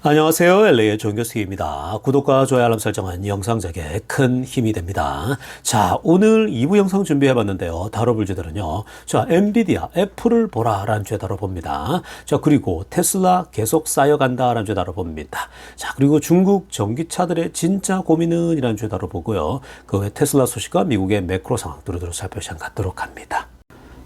안녕하세요. LA의 조은교수입니다. 구독과 좋아요 알람 설정은 영상 제작에 큰 힘이 됩니다. 자, 오늘 2부 영상 준비해봤는데요. 다뤄볼 주제는요. 자, 엔비디아, 애플을 보라라는 주제 다뤄봅니다. 자, 그리고 테슬라 계속 쌓여간다라는 주제 다뤄봅니다. 자, 그리고 중국 전기차들의 진짜 고민은 이라는 주제 다뤄보고요. 그 외 테슬라 소식과 미국의 매크로 상황 두루두루 살펴볼 시간 갖도록 합니다.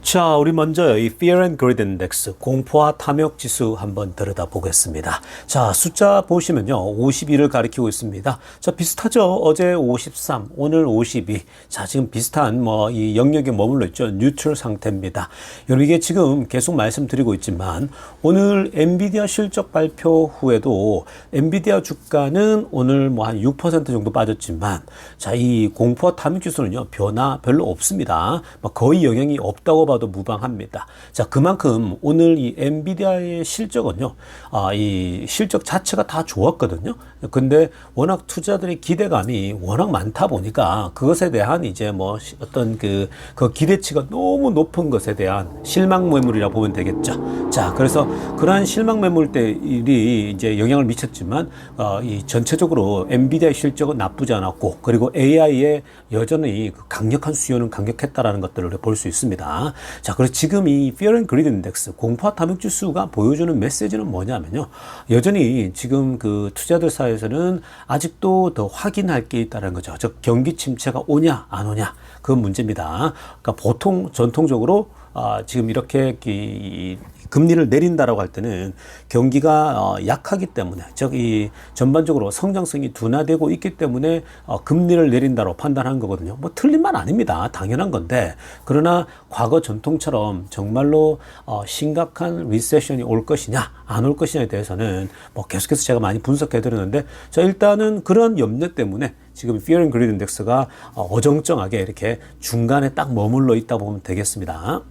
자, 우리 먼저 이 Fear and Greed Index, 공포와 탐욕 지수 한번 들여다보겠습니다. 자, 숫자 보시면요. 52를 가리키고 있습니다. 자, 비슷하죠? 어제 53, 오늘 52. 자, 지금 비슷한 이 영역에 머물러 있죠. 뉴트럴 상태입니다. 여러분, 이게 지금 계속 말씀드리고 있지만 오늘 엔비디아 실적 발표 후에도 엔비디아 주가는 오늘 한 6% 정도 빠졌지만 자, 이 공포와 탐욕 지수는요. 변화 별로 없습니다. 거의 영향이 없다고 봐도 무방합니다. 자, 그만큼 오늘 이 엔비디아의 실적은요, 이 실적 자체가 다 좋았거든요. 근데 워낙 투자들의 기대감이 워낙 많다 보니까 그것에 대한 이제 어떤 그 기대치가 너무 높은 것에 대한 실망 매물이라고 보면 되겠죠. 자, 그래서 그러한 실망 매물들이 이제 영향을 미쳤지만, 이 전체적으로 엔비디아의 실적은 나쁘지 않았고, 그리고 AI의 여전히 그 강력한 수요는 강력했다라는 것들을 볼 수 있습니다. 자, 그래서 지금 이 Fear and Greed Index, 공포와 탐욕 지수가 보여주는 메시지는 뭐냐면요. 여전히 지금 그 투자들 사이에서는 아직도 더 확인할 게 있다는 거죠. 즉, 경기 침체가 오냐, 안 오냐. 그 문제입니다. 그러니까 보통 전통적으로 지금 이렇게 금리를 내린다라고 할 때는 경기가 약하기 때문에, 즉 이 전반적으로 성장성이 둔화되고 있기 때문에 금리를 내린다로 판단한 거거든요. 틀린 말 아닙니다. 당연한 건데, 그러나 과거 전통처럼 정말로 심각한 리세션이 올 것이냐 안 올 것이냐에 대해서는 계속해서 제가 많이 분석해 드렸는데, 자, 일단은 그런 염려 때문에 지금 Fear and Greed Index가 어정쩡하게 이렇게 중간에 딱 머물러 있다 보면 되겠습니다.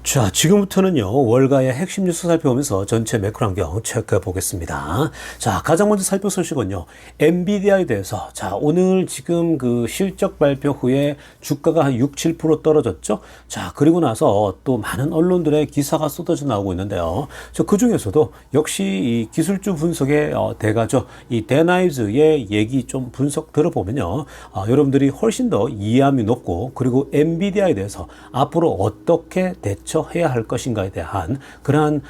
자, 지금부터는요, 월가의 핵심 뉴스 살펴보면서 전체 매크로 환경 체크해 보겠습니다. 자, 가장 먼저 살펴볼 소식은요, 엔비디아에 대해서, 자, 오늘 지금 그 실적 발표 후에 주가가 한 6, 7% 떨어졌죠? 자, 그리고 나서 또 많은 언론들의 기사가 쏟아져 나오고 있는데요. 그 중에서도 역시 이 기술주 분석의 대가죠. 이 데나이즈의 얘기 좀 분석 들어보면요, 여러분들이 훨씬 더 이해함이 높고, 그리고 엔비디아에 대해서 앞으로 어떻게 대처해야 할 것인가에 대한 그러한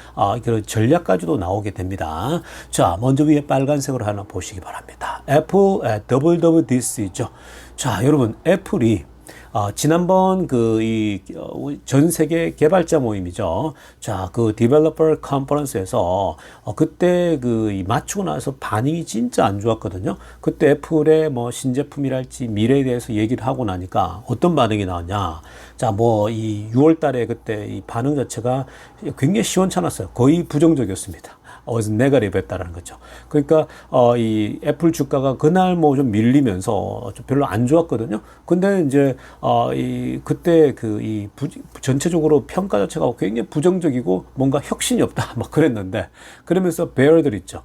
그런 전략까지도 나오게 됩니다. 자, 먼저 위에 빨간색으로 하나 보시기 바랍니다. 애플 WWDC죠. 자, 여러분, 애플이 지난번 전 세계 개발자 모임이죠. 자, 그 디벨로퍼 컨퍼런스에서 그때 맞추고 나서 반응이 진짜 안 좋았거든요. 그때 애플의 신제품이랄지 미래에 대해서 얘기를 하고 나니까 어떤 반응이 나왔냐. 자, 이 6월 달에 그때 이 반응 자체가 굉장히 시원찮았어요. 거의 부정적이었습니다. 네거티브 했다라는 거죠. 그러니까 이 애플 주가가 그날 좀 밀리면서 좀 별로 안 좋았거든요. 근데 이제 그때 전체적으로 평가 자체가 굉장히 부정적이고 뭔가 혁신이 없다 그랬는데, 그러면서 베어들 있죠.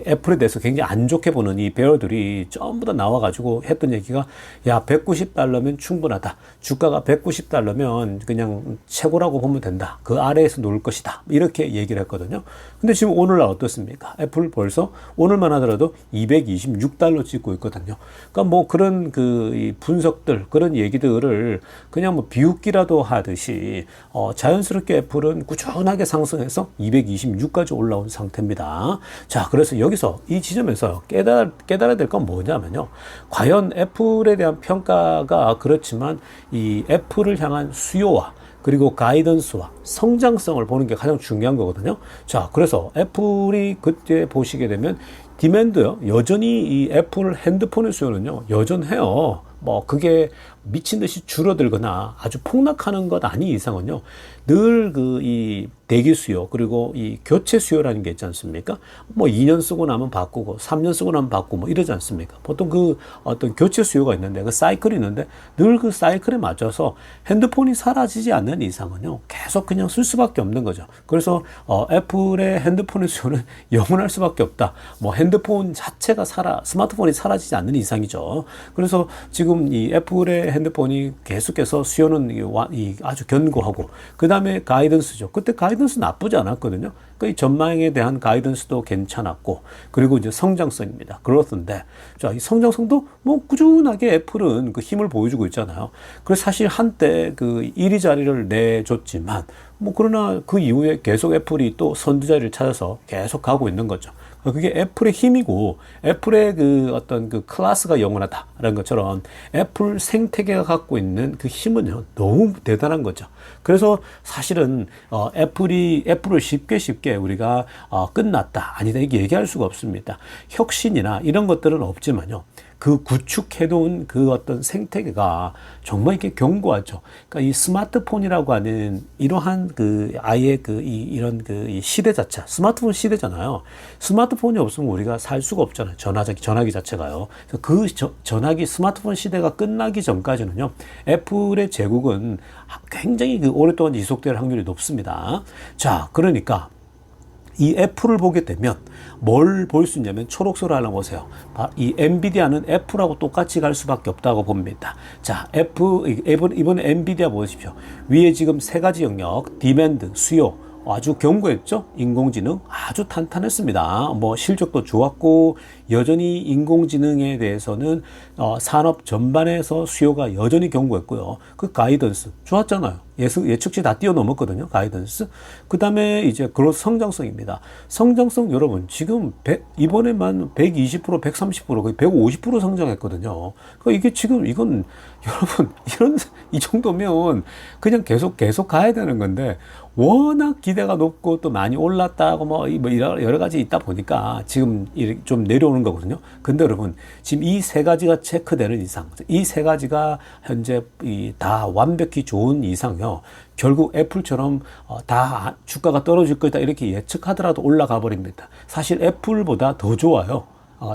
애플에 대해서 굉장히 안 좋게 보는 이 베어들이 전부 다 나와가지고 했던 얘기가, 야, $190면 충분하다. 주가가 $190면 그냥 최고라고 보면 된다. 그 아래에서 놀 것이다. 이렇게 얘기를 했거든요. 근데 지금 오늘날 어떻습니까? 애플 벌써 오늘만 하더라도 $226 찍고 있거든요. 그러니까 그런 이 분석들, 그런 얘기들을 그냥 비웃기라도 하듯이 자연스럽게 애플은 꾸준하게 상승해서 226까지 올라온 상태입니다. 자, 그래서 여기서 이 지점에서 깨달아야 될 건 뭐냐면요. 과연 애플에 대한 평가가 그렇지만 이 애플을 향한 수요와 그리고 가이던스와 성장성을 보는 게 가장 중요한 거거든요. 자, 그래서 애플이 그때 보시게 되면 디맨드요. 여전히 이 애플 핸드폰의 수요는요, 여전해요. 그게 미친 듯이 줄어들거나 아주 폭락하는 것 아닌 이상은요, 늘 이 대기 수요, 그리고 이 교체 수요라는 게 있지 않습니까? 2년 쓰고 나면 바꾸고, 3년 쓰고 나면 바꾸고, 이러지 않습니까? 보통 어떤 교체 수요가 있는데, 그 사이클이 있는데, 늘 그 사이클에 맞춰서 핸드폰이 사라지지 않는 이상은요, 계속 그냥 쓸 수밖에 없는 거죠. 그래서, 애플의 핸드폰의 수요는 영원할 수밖에 없다. 핸드폰 자체가 스마트폰이 사라지지 않는 이상이죠. 그래서 지금 이 애플의 핸드폰이 계속해서 수요는 아주 견고하고, 그 다음에 가이던스죠. 그때 가이던스 나쁘지 않았거든요. 이 전망에 대한 가이던스도 괜찮았고, 그리고 이제 성장성입니다. 그렇던데, 자, 이 성장성도 뭐 꾸준하게 애플은 그 힘을 보여주고 있잖아요. 그래서 사실 한때 그 1위 자리를 내줬지만, 뭐 그러나 그 이후에 계속 애플이 또 선두 자리를 찾아서 계속 가고 있는 거죠. 그게 애플의 힘이고, 애플의 그 어떤 그 클래스가 영원하다라는 것처럼 애플 생태계가 갖고 있는 그 힘은요, 너무 대단한 거죠. 그래서 사실은 애플을 쉽게 우리가 끝났다, 아니다, 이렇게 얘기할 수가 없습니다. 혁신이나 이런 것들은 없지만요, 그 구축해놓은 그 어떤 생태계가 정말 이렇게 견고하죠. 그러니까 이 스마트폰이라고 하는 이러한 그 아예 이런 이 시대 자체, 스마트폰 시대잖아요. 스마트폰이 없으면 우리가 살 수가 없잖아요. 전화기 자체가요. 그래서 그 전화기 스마트폰 시대가 끝나기 전까지는요, 애플의 제국은 굉장히 오랫동안 지속될 확률이 높습니다. 자, 그러니까 이 애플을 보게 되면 뭘 볼 수 있냐면 초록색으로 하나 보세요. 이 엔비디아는 애플하고 똑같이 갈 수밖에 없다고 봅니다. 자, 이번에 엔비디아 보십시오. 위에 지금 세 가지 영역, 디맨드, 수요, 아주 견고했죠. 인공지능 아주 탄탄했습니다. 뭐 실적도 좋았고, 여전히 인공지능에 대해서는 산업 전반에서 수요가 여전히 견고했고요. 그 가이던스 좋았잖아요. 예측치 다 뛰어넘었거든요. 가이던스. 그 다음에 이제 그로스 성장성입니다. 성장성 여러분 지금 이번에만 120%, 130%, 거의 150% 성장했거든요. 그러니까 이게 지금 이건 여러분 이 정도면 그냥 계속 가야 되는 건데, 워낙 기대가 높고 또 많이 올랐다고 뭐 여러 가지 있다 보니까 지금 좀 내려오는 거거든요. 근데 여러분 지금 이 세 가지가 체크되는 이상, 이 세 가지가 현재 다 완벽히 좋은 이상요, 결국 애플처럼 다 주가가 떨어질 거다 이렇게 예측하더라도 올라가 버립니다. 사실 애플보다 더 좋아요.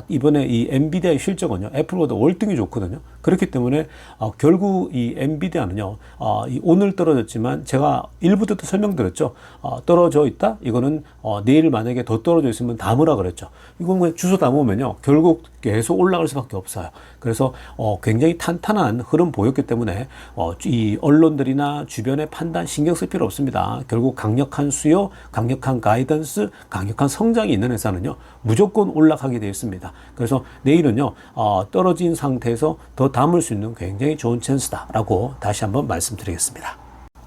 이번에 이 엔비디아의 실적은요, 애플보다 월등히 좋거든요. 그렇기 때문에 결국 이 엔비디아는요, 오늘 떨어졌지만 제가 일부 때도 설명드렸죠. 떨어져 있다? 이거는 내일 만약에 더 떨어져 있으면 담으라 그랬죠. 이건 그냥 주워 담으면요, 결국 계속 올라갈 수밖에 없어요. 그래서 굉장히 탄탄한 흐름 보였기 때문에 이 언론들이나 주변의 판단 신경 쓸 필요 없습니다. 결국 강력한 수요, 강력한 가이던스, 강력한 성장이 있는 회사는요, 무조건 올라가게 되어 있습니다. 그래서 내일은요, 떨어진 상태에서 더 담을 수 있는 굉장히 좋은 찬스다라고 다시 한번 말씀드리겠습니다.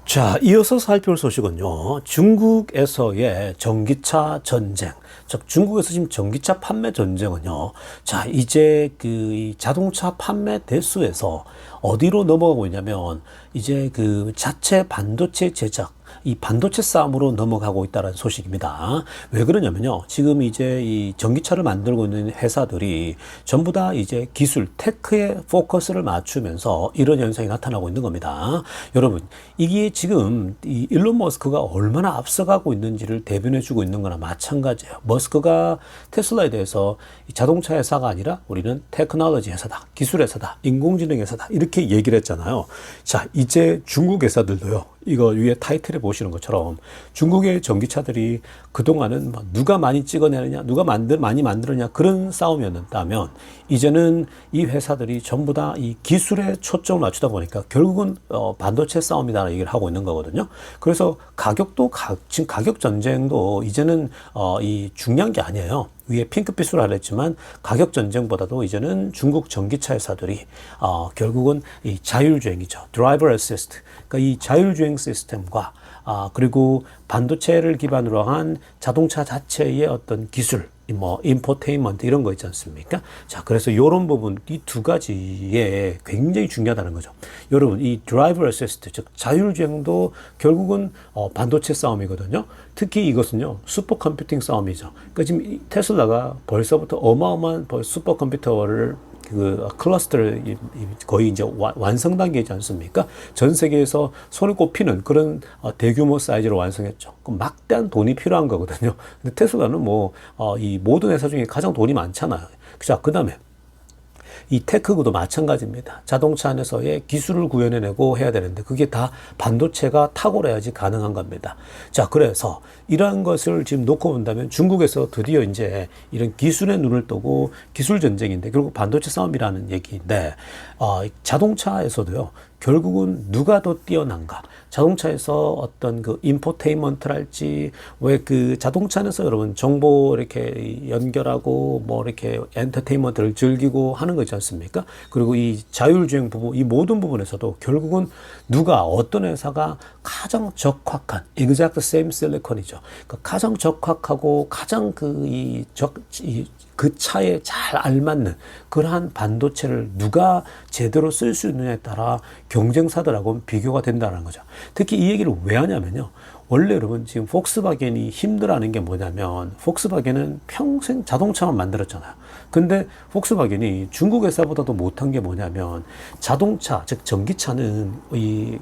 자, 이어서 살펴볼 소식은요, 중국에서의 전기차 전쟁. 즉, 중국에서 지금 전기차 판매 전쟁은요, 자, 이제 이 자동차 판매 대수에서 어디로 넘어가고 있냐면, 이제 그 자체 반도체 제작, 이 반도체 싸움으로 넘어가고 있다는 소식입니다. 왜 그러냐면요, 지금 이제 이 전기차를 만들고 있는 회사들이 전부 다 이제 기술, 테크에 포커스를 맞추면서 이런 현상이 나타나고 있는 겁니다. 여러분, 이게 지금 이 일론 머스크가 얼마나 앞서가고 있는지를 대변해주고 있는 거나 마찬가지예요. 머스크가 테슬라에 대해서 자동차 회사가 아니라 우리는 테크놀로지 회사다, 기술 회사다, 인공지능 회사다, 이렇게 얘기를 했잖아요. 자, 이제 중국 회사들도요, 이거 위에 타이틀에 보시는 것처럼 중국의 전기차들이 그동안은 누가 많이 찍어내느냐, 누가 많이 만들었냐, 그런 싸움이었다면, 이제는 이 회사들이 전부 다 이 기술에 초점을 맞추다 보니까 결국은 반도체 싸움이다라는 얘기를 하고 있는 거거든요. 그래서 지금 가격 전쟁도 이제는 이 중요한 게 아니에요. 위에 핑크빛으로 하랬지만 가격 전쟁보다도 이제는 중국 전기차 회사들이 결국은 이 자율주행이죠. 드라이버 어시스트. 그러니까 이 자율주행 시스템과 그리고 반도체를 기반으로 한 자동차 자체의 어떤 기술, 뭐 인포테인먼트 이런 거 있지 않습니까? 자, 그래서 이런 부분, 이 두 가지에 굉장히 중요하다는 거죠. 여러분, 이 드라이버 어시스트, 즉 자율주행도 결국은 반도체 싸움이거든요. 특히 이것은요, 슈퍼컴퓨팅 싸움이죠. 그러니까 지금 테슬라가 벌써부터 어마어마한 슈퍼컴퓨터를 그 클러스터를 거의 이제 완성 단계이지 않습니까? 전 세계에서 손에 꼽히는 그런 대규모 사이즈로 완성했죠. 그럼 막대한 돈이 필요한 거거든요. 근데 테슬라는 이 모든 회사 중에 가장 돈이 많잖아요. 자, 그 다음에 이 테크도 마찬가지입니다. 자동차 안에서의 기술을 구현해내고 해야 되는데 그게 다 반도체가 탁월해야지 가능한 겁니다. 자, 그래서 이러한 것을 지금 놓고 본다면 중국에서 드디어 이제 이런 기술의 눈을 뜨고 기술 전쟁인데 결국 반도체 싸움이라는 얘기인데 자동차에서도요. 결국은 누가 더 뛰어난가? 자동차에서 어떤 그 인포테인먼트랄지 왜 그 자동차 안에서 여러분 정보 이렇게 연결하고 뭐 이렇게 엔터테인먼트를 즐기고 하는 거 있지 않습니까? 그리고 이 자율주행 부분 이 모든 부분에서도 결국은 누가 어떤 회사가 가장 적확한 exact same silicon이죠. 그러니까 가장 적확하고 가장 그 차에 잘 알맞는 그러한 반도체를 누가 제대로 쓸 수 있느냐에 따라 경쟁사들하고는 비교가 된다는 거죠. 특히 이 얘기를 왜 하냐면요. 원래 여러분 지금 폭스바겐이 힘들어하는 게 뭐냐면 폭스바겐은 평생 자동차만 만들었잖아요. 근데 폭스바겐이 중국 회사보다도 못한 게 뭐냐면 자동차, 즉 전기차는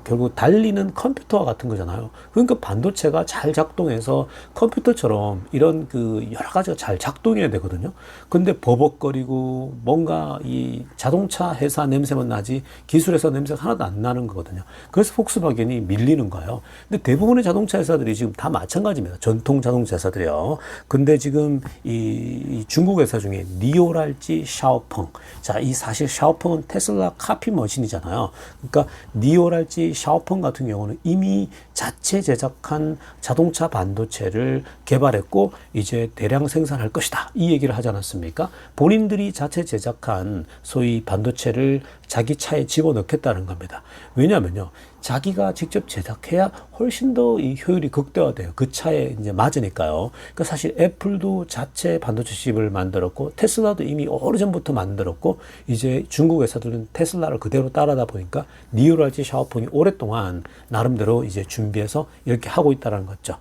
결국 달리는 컴퓨터와 같은 거잖아요. 그러니까 반도체가 잘 작동해서 컴퓨터처럼 이런 그 여러 가지가 잘 작동해야 되거든요. 근데 버벅거리고 뭔가 이 자동차 회사 냄새만 나지 기술 회사 냄새가 하나도 안 나는 거거든요. 그래서 폭스바겐이 밀리는 거예요. 근데 대부분의 자동차 회사들이 지금 다 마찬가지입니다. 전통 자동차 회사들이요. 근데 지금 이 중국 회사 중에 니오랄지 샤오펑. 자, 이 사실 샤오펑은 테슬라 카피 머신이잖아요. 그러니까 니오랄지 샤오펑 같은 경우는 이미 자체 제작한 자동차 반도체를 개발했고 이제 대량 생산할 것이다. 이 얘기를 하지 않았습니까? 본인들이 자체 제작한 소위 반도체를 자기 차에 집어넣겠다는 겁니다. 왜냐하면요. 자기가 직접 제작해야 훨씬 더 이 효율이 극대화돼요. 그 차에 이제 맞으니까요. 그러니까 사실 애플도 자체 반도체 칩을 만들었고 테슬라도 이미 오래전부터 만들었고 이제 중국 회사들은 테슬라를 그대로 따라다 보니까 니오랄지 샤오펑이 오랫동안 나름대로 이제 준비해서 이렇게 하고 있다는 거죠.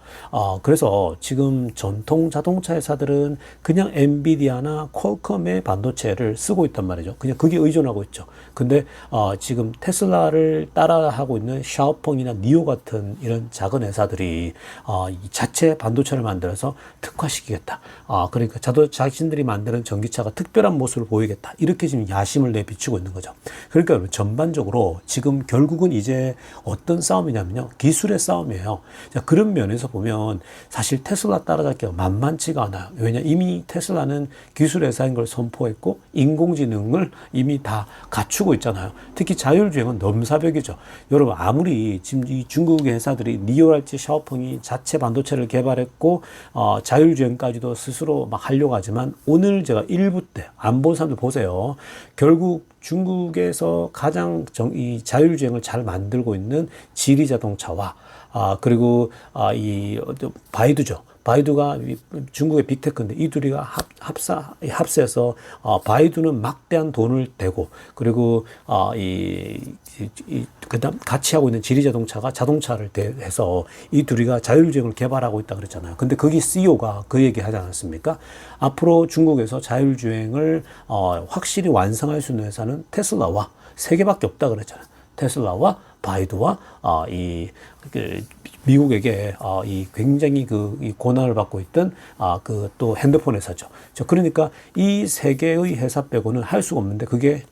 그래서 지금 전통 자동차 회사들은 그냥 엔비디아나 퀄컴의 반도체를 쓰고 있단 말이죠. 그냥 그게 의존하고 있죠. 근데 지금 테슬라를 따라하고 있는 샤오펑이나 니오 같은 이런 작은 회사들이 이 자체 반도체를 만들어서 특화시키겠다. 그러니까 자신들이 만드는 전기차가 특별한 모습을 보이겠다. 이렇게 지금 야심을 내비치고 있는 거죠. 그러니까 전반적으로 지금 결국은 이제 어떤 싸움이냐면요. 기술의 싸움이에요. 자, 그런 면에서 보면 사실 테슬라 따라잡기가 만만치가 않아요. 왜냐 이미 테슬라는 기술 회사인 걸 선포했고 인공지능을 이미 다 갖추고 있잖아요. 특히 자율주행은 넘사벽이죠. 여러분 아무리 지금 이 중국의 회사들이 니오랄지 샤오펑이 자체 반도체를 개발했고 자율주행까지도 스스로 막 하려고 하지만 오늘 제가 일부 때 안 본 사람들 보세요. 결국 중국에서 가장 이 자율주행을 잘 만들고 있는 지리자동차와 그리고 이 바이두죠. 바이두가 중국의 빅테크인데 이 둘이가 합세해서 바이두는 막대한 돈을 대고 그리고 그다음 같이 하고 있는 지리자동차가 자동차를 대해서 이 둘이가 자율주행을 개발하고 있다 그랬잖아요. 근데 거기 CEO가 그 얘기 하지 않았습니까? 앞으로 중국에서 자율주행을 확실히 완성할 수 있는 회사는 테슬라와 세 개밖에 없다 그랬잖아요. 테슬라와 바이두와 미국에게 이 굉장히 이 고난을 받고 있던 그 또 핸드폰 회사죠. 그러니까 이 세 개의 회사 빼고는 할 수가 없는데 그게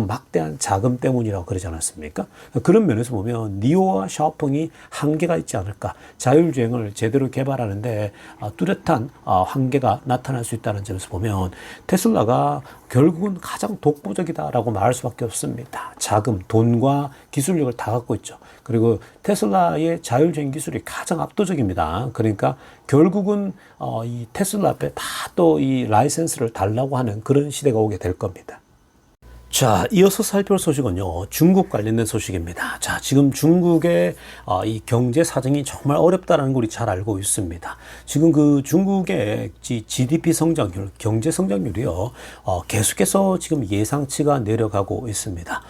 막대한 자금 때문이라고 그러지 않았습니까? 그런 면에서 보면 니오와 샤오펑이 한계가 있지 않을까. 자율주행을 제대로 개발하는데 뚜렷한 한계가 나타날 수 있다는 점에서 보면 테슬라가 결국은 가장 독보적이다라고 말할 수밖에 없습니다. 자금, 돈과 기술력을 다 갖고 있죠. 그리고 테슬라의 자율주행 기술이 가장 압도적입니다. 그러니까 결국은 이 테슬라 앞에 다 또 이 라이센스를 달라고 하는 그런 시대가 오게 될 겁니다. 자, 이어서 살펴볼 소식은요, 중국 관련된 소식입니다. 자, 지금 중국의 이 경제 사정이 정말 어렵다는 걸 우리 잘 알고 있습니다. 지금 그 중국의 GDP 성장률, 경제 성장률이요, 계속해서 지금 예상치가 내려가고 있습니다.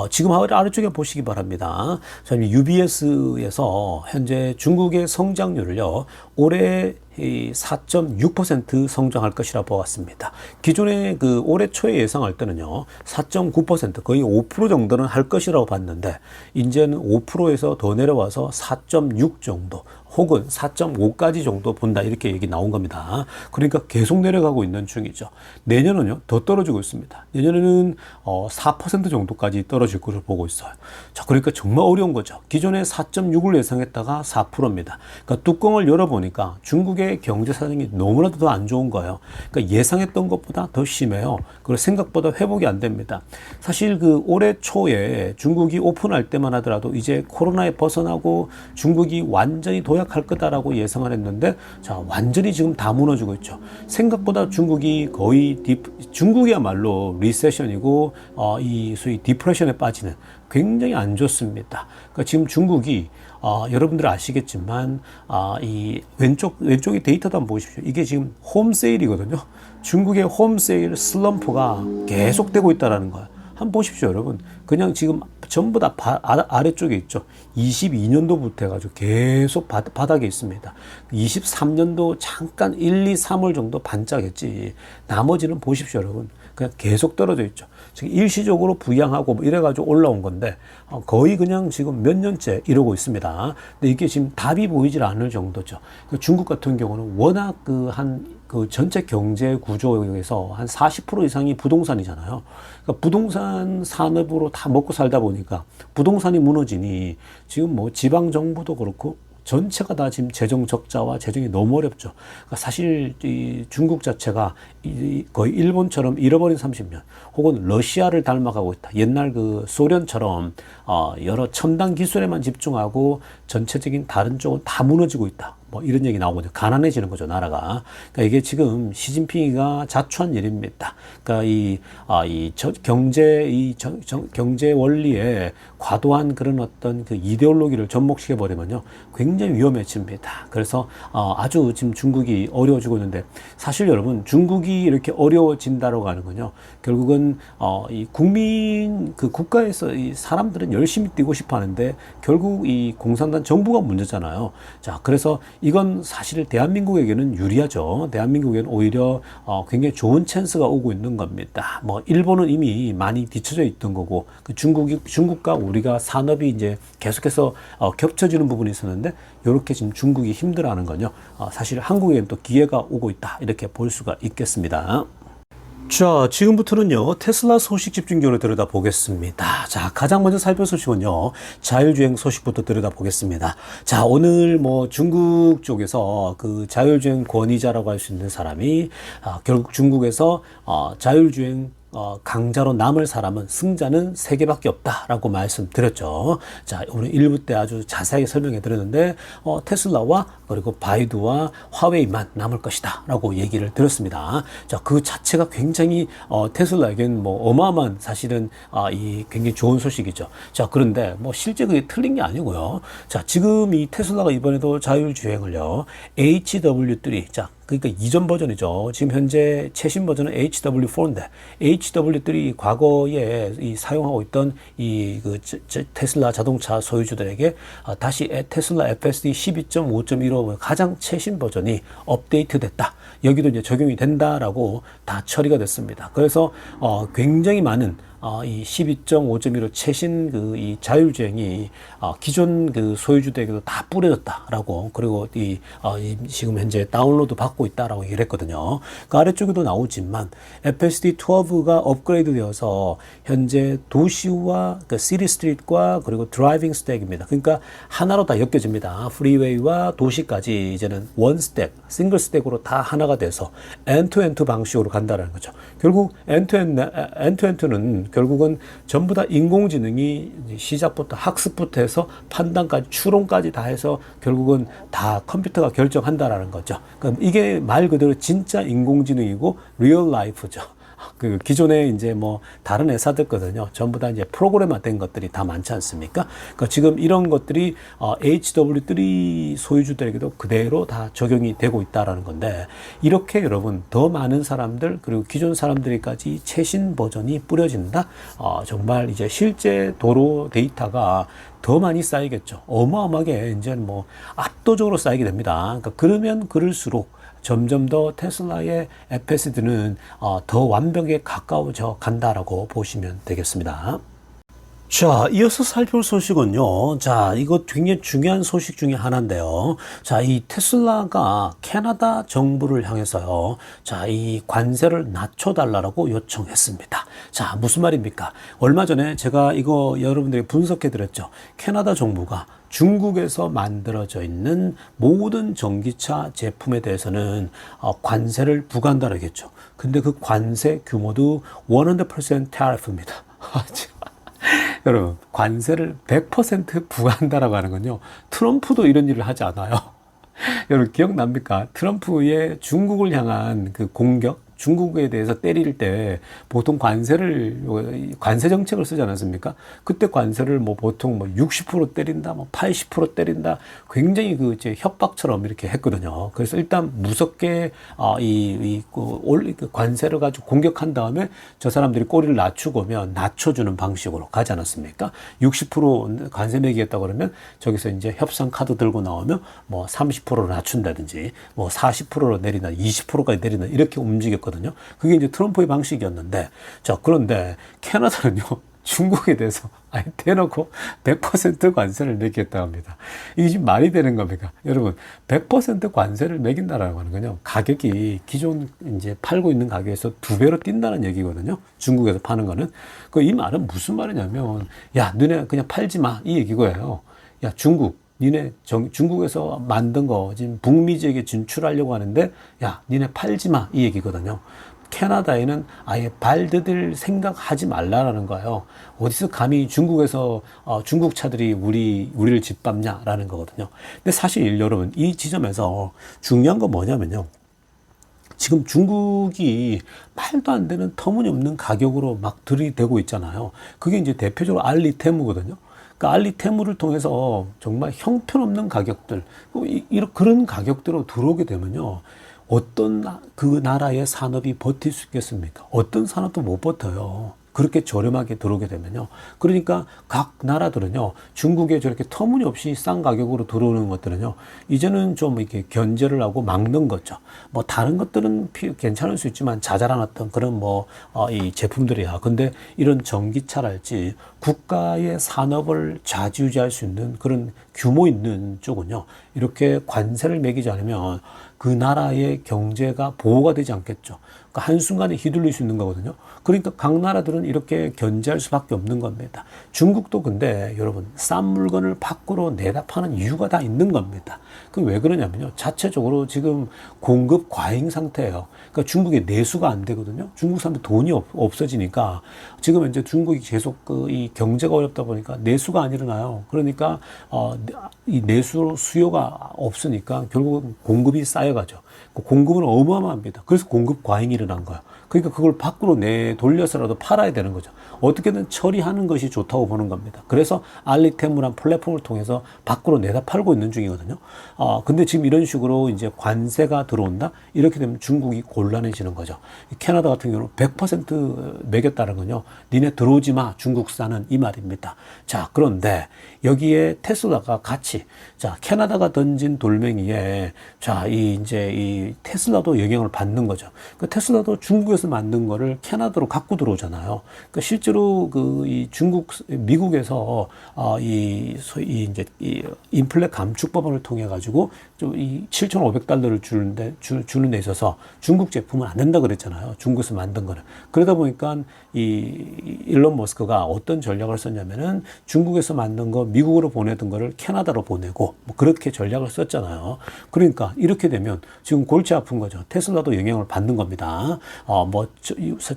지금 아래쪽에 보시기 바랍니다. UBS에서 현재 중국의 성장률을요, 올해 4.6% 성장할 것이라 보았습니다. 기존에 그 올해 초에 예상할 때는요, 4.9% 거의 5% 정도는 할 것이라고 봤는데, 이제는 5%에서 더 내려와서 4.6 정도, 혹은 4.5까지 정도 본다 이렇게 얘기 나온 겁니다. 그러니까 계속 내려가고 있는 중이죠. 내년은요 더 떨어지고 있습니다. 내년에는 4% 정도까지 떨어질 것을 보고 있어요. 자, 그러니까 정말 어려운 거죠. 기존에 4.6을 예상했다가 4%입니다. 그러니까 뚜껑을 열어보니까 중국의 경제 사정이 너무나도 더 안 좋은 거예요. 그러니까 예상했던 것보다 더 심해요. 그리고 생각보다 회복이 안 됩니다. 사실 그 올해 초에 중국이 오픈할 때만 하더라도 이제 코로나에 벗어나고 중국이 완전히 도약할 거다라고 예상을 했는데, 자, 완전히 지금 다 무너지고 있죠. 생각보다 중국이 거의 중국이야말로 리세션이고 이 소위 디프레션에 빠지는 굉장히 안 좋습니다. 그러니까 지금 중국이 여러분들 아시겠지만 이 왼쪽이 데이터도 한번 보십시오. 이게 지금 홈세일이거든요. 중국의 홈세일 슬럼프가 계속되고 있다는 거예요. 한번 보십시오, 여러분. 그냥 지금 전부 다 아래쪽에 있죠. 22년도부터 해가지고 계속 바닥에 있습니다. 23년도 잠깐 1, 2, 3월 정도 반짝했지. 나머지는 보십시오, 여러분. 그냥 계속 떨어져 있죠. 지금 일시적으로 부양하고 뭐 이래가지고 올라온 건데 거의 그냥 지금 몇 년째 이러고 있습니다. 근데 이게 지금 답이 보이질 않을 정도죠. 중국 같은 경우는 워낙 그 전체 경제 구조에서 한 40% 이상이 부동산이잖아요. 그러니까 부동산 산업으로 다 먹고 살다 보니까 부동산이 무너지니 지금 뭐 지방 정부도 그렇고 전체가 다 지금 재정 적자와 재정이 너무 어렵죠. 그러니까 사실 이 중국 자체가 거의 일본처럼 잃어버린 30년, 혹은 러시아를 닮아가고 있다. 옛날 그 소련처럼 여러 첨단 기술에만 집중하고 전체적인 다른 쪽은 다 무너지고 있다. 뭐 이런 얘기 나오거든요. 가난해지는 거죠, 나라가. 그러니까 이게 지금 시진핑이가 자초한 일입니다. 그러니까 경제 원리에 과도한 그런 어떤 그 이데올로기를 접목시켜 버리면요, 굉장히 위험해집니다. 그래서 아주 지금 중국이 어려워지고 있는데, 사실 여러분, 중국이 이렇게 어려워진다라고 하는 건요, 결국은 이 국민 그 국가에서 이 사람들은 열심히 뛰고 싶어 하는데 결국 이 공산당 정부가 문제잖아요. 자, 그래서 이건 사실 대한민국에게는 유리하죠. 대한민국에는 오히려 굉장히 좋은 찬스가 오고 있는 겁니다. 뭐 일본은 이미 많이 뒤처져 있던 거고, 그 중국과 우리가 산업이 이제 계속해서 겹쳐지는 부분이 있었는데, 이렇게 지금 중국이 힘들어하는 건요, 사실 한국에는 또 기회가 오고 있다, 이렇게 볼 수가 있겠습니다. 자, 지금부터는요, 테슬라 소식 집중적으로 들여다보겠습니다. 자, 가장 먼저 살펴볼 소식은요, 자율주행 소식부터 들여다보겠습니다. 자, 오늘 뭐 중국 쪽에서 그 자율주행 권위자라고 할 수 있는 사람이 결국 중국에서 자율주행 강자로 남을 사람은, 승자는 세 개밖에 없다라고 말씀드렸죠. 자, 오늘 1부 때 아주 자세하게 설명해 드렸는데, 테슬라와 그리고 바이두와 화웨이만 남을 것이다 라고 얘기를 드렸습니다. 자, 그 자체가 굉장히 테슬라에겐 뭐 어마어마한, 사실은 이 굉장히 좋은 소식이죠. 자, 그런데 뭐 실제 그게 틀린 게 아니고요. 자, 지금 이 테슬라가 이번에도 자율주행을요, HW3, 자, 그러니까 이전 버전이죠. 지금 현재 최신 버전은 HW4인데, HW3 과거에 사용하고 있던 테슬라 자동차 소유주들에게 다시 테슬라 FSD 12.5.15 가장 최신 버전이 업데이트 됐다. 여기도 이제 적용이 된다라고 다 처리가 됐습니다. 그래서 굉장히 많은 이 12.5.15 최신 이 자율주행이 기존 그 소유주들에게도 다 뿌려졌다라고, 그리고 지금 현재 다운로드 받고 있다라고 얘기를 했거든요. 그 아래쪽에도 나오지만 FSD 12가 업그레이드 되어서 현재 도시와 그 시티 스트릿과 그리고 드라이빙 스택입니다. 그러니까 하나로 다 엮여집니다. 프리웨이와 도시까지 이제는 원 스택, 싱글 스택으로 다 하나가 돼서 엔투엔투 방식으로 간다라는 거죠. 결국 엔투엔투는 결국은 전부 다 인공지능이 시작부터 학습부터 해서 판단까지, 추론까지 다 해서 결국은 다 컴퓨터가 결정한다라는 거죠. 그럼 이게 말 그대로 진짜 인공지능이고 리얼 라이프죠. 그 기존에 이제 뭐 다른 회사들거든요. 전부 다 이제 프로그래머된 것들이 다 많지 않습니까? 그러니까 지금 이런 것들이 HW3 소유주들에게도 그대로 다 적용이 되고 있다라는 건데, 이렇게 여러분 더 많은 사람들, 그리고 기존 사람들까지 최신 버전이 뿌려진다. 정말 이제 실제 도로 데이터가 더 많이 쌓이겠죠. 어마어마하게 이제 뭐 압도적으로 쌓이게 됩니다. 그러니까 그러면 그럴수록 점점 더 테슬라의 FSD는 더 완벽에 가까워져 간다라고 보시면 되겠습니다. 자, 이어서 살펴볼 소식은요. 자, 이거 굉장히 중요한 소식 중에 하나인데요. 자, 이 테슬라가 캐나다 정부를 향해서요. 자, 이 관세를 낮춰달라고 요청했습니다. 자, 무슨 말입니까? 얼마 전에 제가 이거 여러분들에게 분석해 드렸죠. 캐나다 정부가 중국에서 만들어져 있는 모든 전기차 제품에 대해서는 관세를 부과한다고 했죠. 근데 그 관세 규모도 100% tariff입니다. 여러분, 관세를 100% 부과한다라고 하는 건요, 트럼프도 이런 일을 하지 않아요. 여러분, 기억납니까? 트럼프의 중국을 향한 그 공격, 중국에 대해서 때릴 때 보통 관세 정책을 쓰지 않았습니까? 그때 관세를 뭐 보통 뭐 60% 때린다, 뭐 80% 때린다, 굉장히 그 이제 협박처럼 이렇게 했거든요. 그래서 일단 무섭게 그 관세를 가지고 공격한 다음에 저 사람들이 꼬리를 낮추고면 낮춰주는 방식으로 가지 않았습니까? 60% 관세 매기겠다 그러면 저기서 이제 협상 카드 들고 나오면 뭐 30%로 낮춘다든지 뭐 40%로 내린다, 20%까지 내린다 이렇게 움직였거든요. 그게 이제 트럼프의 방식이었는데, 자, 그런데 캐나다는요, 중국에 대해서 아예 대놓고 100% 관세를 매기겠다고 합니다. 이게 지금 말이 되는 겁니까? 여러분, 100% 관세를 매긴다라고 하는 건요, 가격이 기존 이제 팔고 있는 가격에서 2배로 뛴다는 얘기거든요. 중국에서 파는 거는. 이 말은 무슨 말이냐면, 야, 너네 그냥 팔지 마. 이 얘기고요. 야, 니네 중국에서 만든 거 지금 북미 지역에 진출하려고 하는데, 야, 니네 팔지 마. 이 얘기거든요. 캐나다에는 아예 발 디딜 생각하지 말라라는 거예요. 어디서 감히 중국에서 중국 차들이 우리를 짓밟냐라는 거거든요. 근데 사실 여러분, 이 지점에서 중요한 건 뭐냐면요. 지금 중국이 말도 안 되는 터무니없는 가격으로 막 들이대고 있잖아요. 그게 이제 대표적으로 알리테무거든요. 그러니까 알리테무를 통해서 정말 형편없는 가격들, 그런 가격대로 들어오게 되면요. 어떤 그 나라의 산업이 버틸 수 있겠습니까? 어떤 산업도 못 버텨요. 그렇게 저렴하게 들어오게 되면요. 그러니까 각 나라들은요, 중국에 저렇게 터무니없이 싼 가격으로 들어오는 것들은요, 이제는 좀 이렇게 견제를 하고 막는 거죠. 뭐 다른 것들은 괜찮을 수 있지만 자잘한 어떤 그런 이 제품들이야. 근데 이런 전기차랄지 국가의 산업을 좌지우지할 수 있는 그런 규모 있는 쪽은요, 이렇게 관세를 매기지 않으면 그 나라의 경제가 보호가 되지 않겠죠. 그러니까 한순간에 휘둘릴 수 있는 거거든요. 그러니까 각 나라들은 이렇게 견제할 수밖에 없는 겁니다. 중국도 근데 여러분, 싼 물건을 밖으로 내다 파는 이유가 다 있는 겁니다. 그 왜 그러냐면요. 자체적으로 지금 공급 과잉 상태예요. 그러니까 중국에 내수가 안 되거든요. 중국 사람들 돈이 없어지니까 지금 이제 중국이 계속 이 경제가 어렵다 보니까 내수가 안 일어나요. 그러니까 이 내수 수요가 없으니까 결국은 공급이 쌓여가죠. 그 공급은 어마어마합니다. 그래서 공급 과잉이 일어난 거예요. 그러니까 그걸 밖으로 돌려서라도 팔아야 되는 거죠. 어떻게든 처리하는 것이 좋다고 보는 겁니다. 그래서 알리테무란 플랫폼을 통해서 밖으로 내다 팔고 있는 중이거든요. 근데 지금 이런 식으로 이제 관세가 들어온다? 이렇게 되면 중국이 곤란해지는 거죠. 캐나다 같은 경우는 100% 매겼다는 건요. 니네 들어오지 마, 중국산은 이 말입니다. 자, 그런데 여기에 테슬라가 같이, 자, 캐나다가 던진 돌멩이에, 자, 이 테슬라도 영향을 받는 거죠. 그 테슬라도 중국에서 만든 거를 캐나다로 갖고 들어오잖아요. 그러니까 실제로 미국에서 소위 인플레 감축법안을 통해 가지고 좀 이 7,500달러를 주는 데 있어서 중국 제품은 안 된다 그랬잖아요. 중국에서 만든 거는. 그러다 보니까 일론 머스크가 어떤 전략을 썼냐면은 중국에서 만든 거 미국으로 보내던 거를 캐나다로 보내고 뭐 그렇게 전략을 썼잖아요. 그러니까 이렇게 되면 지금 골치 아픈 거죠. 테슬라도 영향을 받는 겁니다.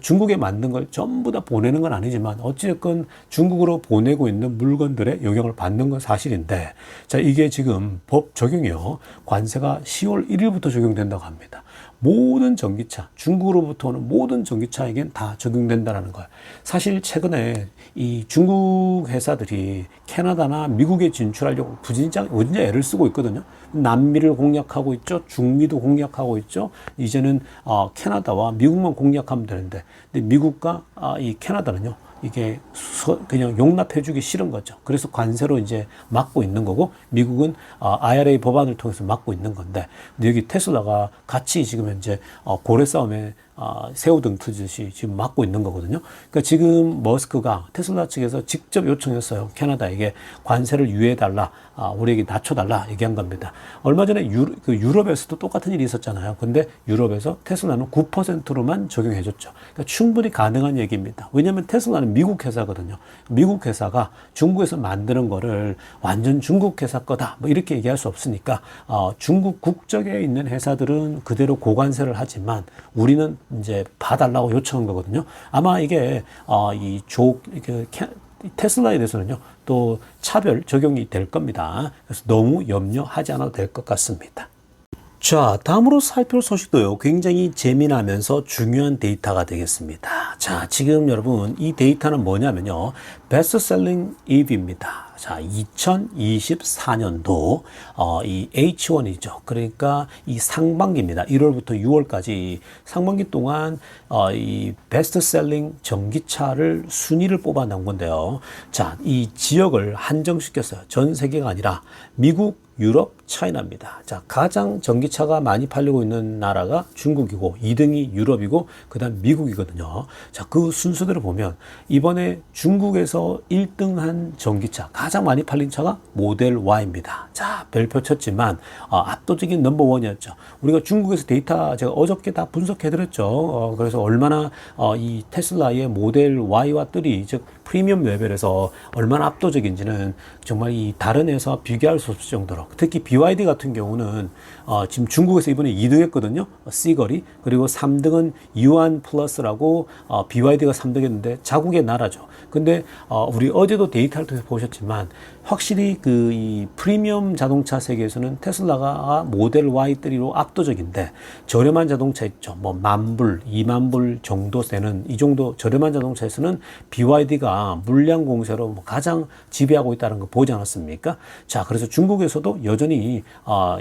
중국에 만든 걸 전부 다 보내는 건 아니지만 어찌됐건 중국으로 보내고 있는 물건들의 영향을 받는 건 사실인데, 자, 이게 지금 법 적용이요. 관세가 10월 1일부터 적용된다고 합니다. 모든 전기차, 중국으로부터 오는 모든 전기차에겐 다 적용된다는 거예요. 사실 최근에 이 중국 회사들이 캐나다나 미국에 진출하려고 진짜 애를 쓰고 있거든요. 남미를 공략하고 있죠. 중미도 공략하고 있죠. 이제는 캐나다와 미국만 공략하면 되는데, 근데 미국과 이 캐나다는요, 이게 그냥 용납해주기 싫은 거죠. 그래서 관세로 이제 막고 있는 거고, 미국은 IRA 법안을 통해서 막고 있는 건데, 근데 여기 테슬라가 같이 지금 현재 고래 싸움에 새우등 트듯이 지금 막고 있는 거거든요. 그러니까 지금 머스크가 테슬라 측에서 직접 요청했어요. 캐나다에게 관세를 유예해달라, 우리에게 낮춰달라 얘기한 겁니다. 얼마 전에 유럽에서도 똑같은 일이 있었잖아요. 근데 유럽에서 테슬라는 9%로만 적용해줬죠. 그러니까 충분히 가능한 얘기입니다. 왜냐하면 테슬라는 미국 회사거든요. 미국 회사가 중국에서 만드는 거를 완전 중국 회사 거다, 뭐 이렇게 얘기할 수 없으니까 중국 국적에 있는 회사들은 그대로 고관세를 하지만 우리는 이제 봐달라고 요청한 거거든요. 아마 이게 테슬라에 대해서는요, 또 차별 적용이 될 겁니다. 그래서 너무 염려하지 않아도 될 것 같습니다. 자, 다음으로 살펴볼 소식도요, 굉장히 재미나면서 중요한 데이터가 되겠습니다. 자, 지금 여러분, 이 데이터는 뭐냐면요, 베스트셀링 EV입니다. 자, 2024년도 이 H1이죠. 그러니까 이 상반기입니다. 1월부터 6월까지 상반기 동안 이 베스트셀링 전기차를 순위를 뽑아 놓은 건데요. 자, 이 지역을 한정시켰어요. 전 세계가 아니라 미국, 유럽, 차이나입니다. 자, 가장 전기차가 많이 팔리고 있는 나라가 중국이고 2등이 유럽이고 그다음 미국이거든요. 자, 그 순서대로 보면 이번에 중국에서 1등한 전기차, 가장 많이 팔린 차가 모델 Y입니다. 자, 별표 쳤지만 압도적인 넘버원이었죠. 우리가 중국에서 데이터 제가 어저께 다 분석해드렸죠. 그래서 얼마나 이 테슬라의 모델 Y와 3, 즉 프리미엄 레벨에서 얼마나 압도적인지는 정말 이 다른 회사와 비교할 수 없을 정도로, 특히 BYD 같은 경우는 지금 중국에서 이번에 2등 했거든요. C거리. 그리고 3등은 유안 플러스라고 BYD가 3등 했는데 자국의 나라죠. 근데 우리 어제도 데이터를 통해서 보셨지만 확실히 이 프리미엄 자동차 세계에서는 테슬라가 모델 Y3로 압도적인데, 저렴한 자동차 있죠. 뭐 10,000불, 20,000불 정도 되는 이 정도 저렴한 자동차에서는 BYD가 물량 공세로 가장 지배하고 있다는 거 보지 않았습니까? 자, 그래서 중국에서도 여전히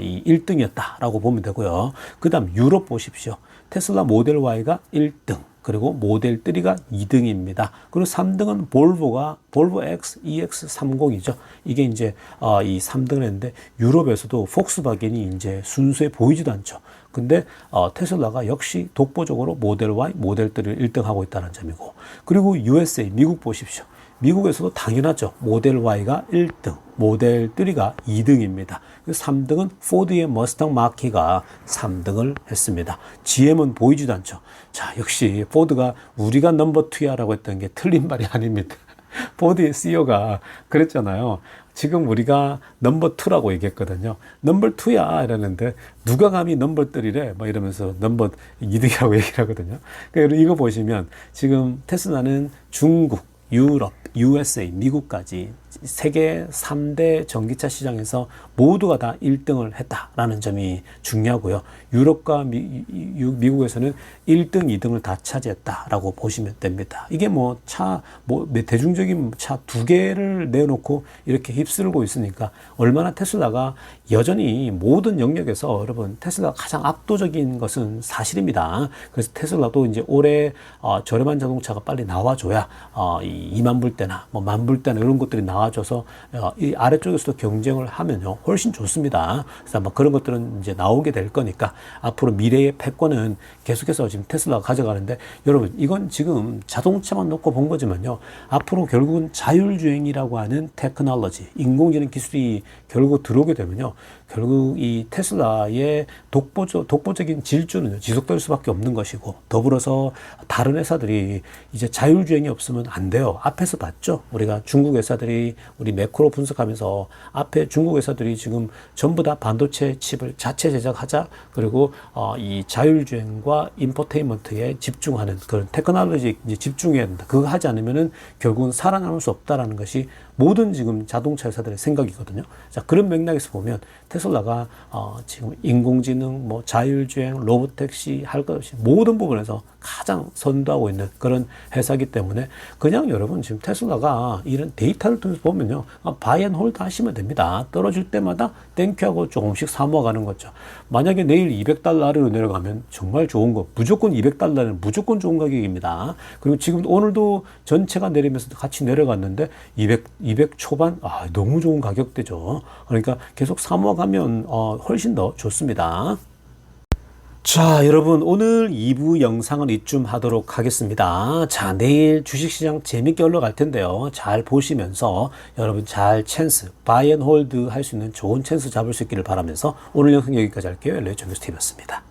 이 1등이었다라고 보면 되고요. 그다음 유럽 보십시오. 테슬라 모델 Y가 1등. 그리고 모델 3가 2등입니다. 그리고 3등은 볼보 X, EX30이죠. 이게 이제 이 3등을 했는데, 유럽에서도 폭스바겐이 이제 순수해 보이지도 않죠. 근데 테슬라가 역시 독보적으로 모델 Y, 모델 3를 1등하고 있다는 점이고, 그리고 USA, 미국 보십시오. 미국에서도 당연하죠. 모델 Y가 1등, 모델 3가 2등입니다. 3등은 포드의 머스탕 마키가 3등을 했습니다. GM은 보이지도 않죠. 자, 역시 포드가 우리가 넘버 2야라고 했던 게 틀린 말이 아닙니다. 포드의 CEO가 그랬잖아요. 지금 우리가 넘버 2라고 얘기했거든요. 넘버 2야 이러는데 누가 감히 넘버 3래? 막 이러면서 넘버 2등이라고 얘기를 하거든요. 그러니까 이거 보시면 지금 테슬라는 중국, 유럽, USA, 미국까지 세계 3대 전기차 시장에서 모두가 다 1등을 했다라는 점이 중요하고요. 유럽과 미국에서는 1등, 2등을 다 차지했다라고 보시면 됩니다. 이게 대중적인 차 2개를 내놓고 이렇게 휩쓸고 있으니까 얼마나 테슬라가 여전히 모든 영역에서, 여러분, 테슬라가 가장 압도적인 것은 사실입니다. 그래서 테슬라도 이제 올해 저렴한 자동차가 빨리 나와줘야 20,000불대나 뭐 10,000불대나 이런 것들이 나와줘서 이 아래쪽에서도 경쟁을 하면요 훨씬 좋습니다. 그래서 아마 그런 것들은 이제 나오게 될 거니까 앞으로 미래의 패권은 계속해서 지금 테슬라가 가져가는데, 여러분, 이건 지금 자동차만 놓고 본 거지만요, 앞으로 결국은 자율주행이라고 하는 테크놀로지, 인공지능 기술이 결국 들어오게 되면요, 결국 이 테슬라의 독보적인 질주는 지속될 수밖에 없는 것이고, 더불어서 다른 회사들이 이제 자율주행이 없으면 안 돼요. 앞에서 봤죠? 우리가 중국 회사들이 우리 매크로 분석하면서 앞에 중국 회사들이 지금 전부 다 반도체 칩을 자체 제작하자, 그리고 이 자율주행과 인포테인먼트에 집중하는 그런 테크놀로지에 이제 집중해야 된다. 그거 하지 않으면은 결국은 살아남을 수 없다라는 것이 모든 지금 자동차 회사들의 생각이거든요. 자, 그런 맥락에서 보면 테슬라가 지금 인공지능, 뭐 자율주행, 로봇택시 할 것 없이 모든 부분에서 가장 선도하고 있는 그런 회사이기 때문에, 그냥 여러분 지금 테슬라가 이런 데이터를 통해서 보면요. 바이 앤 홀드 하시면 됩니다. 떨어질 때마다 땡큐하고 조금씩 사모아가는 거죠. 만약에 내일 200달러 아래로 내려가면 정말 좋은 거, 무조건 200달러는 무조건 좋은 가격입니다. 그리고 지금 오늘도 전체가 내리면서 같이 내려갔는데 200 초반, 너무 좋은 가격대죠. 그러니까 계속 사모아가면 훨씬 더 좋습니다. 자, 여러분, 오늘 2부 영상은 이쯤 하도록 하겠습니다. 자, 내일 주식시장 재밌게 올라갈 텐데요. 잘 보시면서 여러분 잘 찬스, 바이 앤 홀드 할 수 있는 좋은 찬스 잡을 수 있기를 바라면서 오늘 영상 여기까지 할게요. LA 정교수TV였습니다.